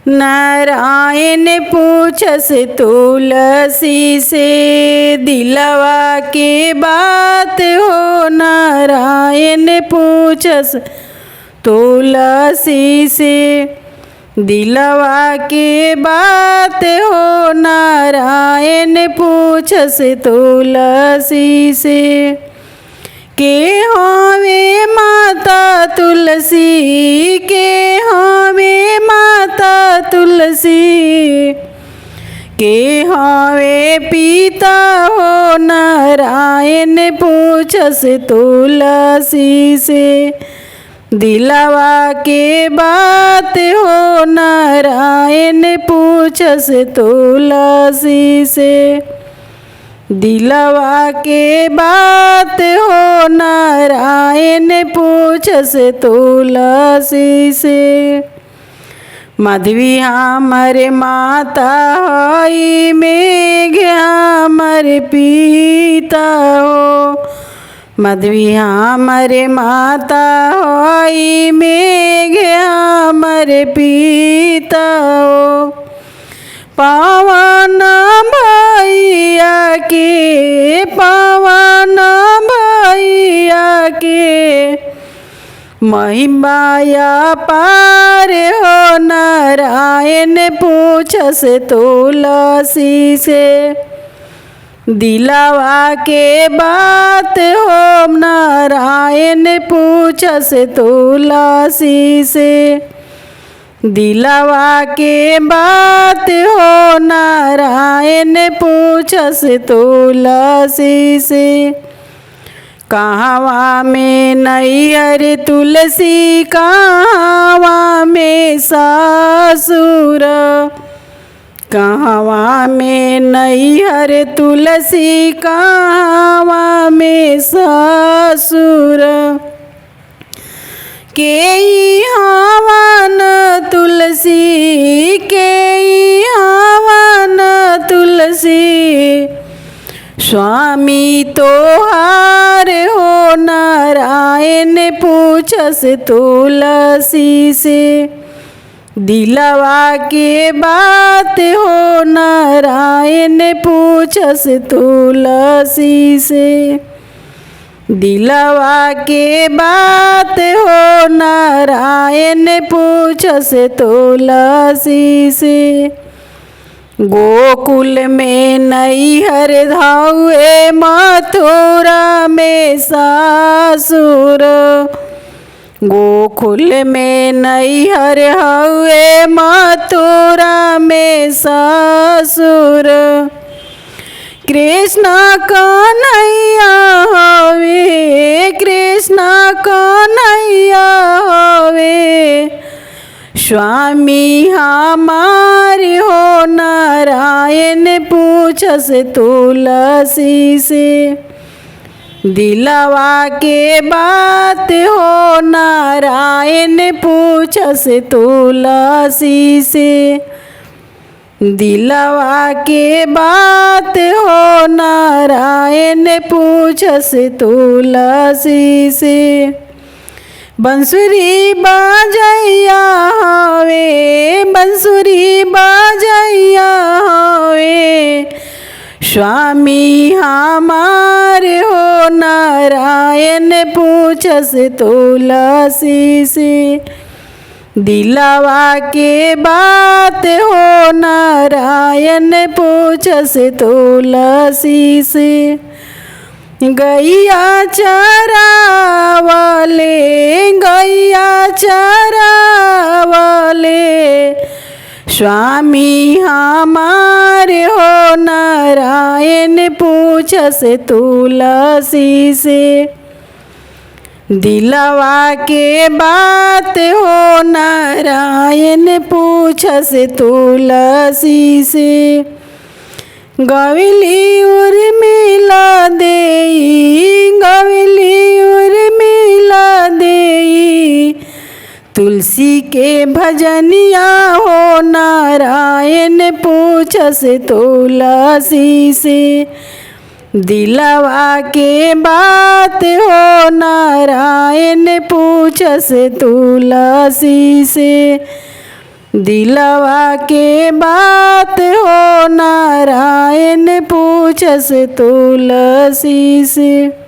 नारायण पूछस तुलसी से दिलवा के बात हो। नारायण पूछस तुलसी से दिलवा के बात हो। नारायण पूछस तुलसी से के होवे माता तुलसी के होवे माता तुलसी के होवे पिता हो। नारायण पूछस तुलसी से दिलवा के बात हो। नारायण पूछस तुलसी से दिलवा के बात हो। नारायण पूछस तुलसी से माधवी हमर माता हई मेघ हमर पिता हो। माधवी हमर माता हई मेघ हमर पिता हो। पावन भैया के पावन भैया के महिमाया पार हो। नारायण पूछस तुलसी से दिलवा के बात हो। नारायण पूछस तुलसी से दिलवा के बात हो। नारायण पूछस तुलसी से कहवा में नैहर तुलसी कहवा में सासुर कहवा में नैहर तुलसी कहवा में सासुर के हवन तुलसी के हवन तुलसी स्वामी तोहार हो। नारायण पूछस तुलसी से दिलवा के बात हो। नारायण पूछस तुलसी से दिलवा के बात हो। नारायण पूछस तुलसी से गोकुल में नैहर धावे मथुरा में सासुर गोकुल में नैहर हवे मथुरा में सासुर कृष्ण कन्हैया हवे कृष्ण कन्हैया हवे स्वामी हमार हो। नारायण पूछस तुलसी से दिलवा के बात हो। नारायण पूछस तुलसी से दिलवा के बात हो। नारायण पूछस तुलसी से बंसुरी बाजैया हवे बंसुरी बाजैया हवे स्वामी हमार हो। नारायण पूछस तुलसी से दिलवा के बात हो। नारायण पूछस तुलसी से गैया चरावले गैया चरावले स्वामी हमार हो। नारायण पूछस तुलसी से दिलवा के बात हो। नारायण पूछस तुलसी से गवली उर्मिला देई गवली उर्मिला देई तुलसी के भजनिया हो। नारायण पूछस तुलसी से दिलवा के बात हो। नारायण पूछस तुलसी से दिलवा के बात हो नारायण पूछस तुलसी से।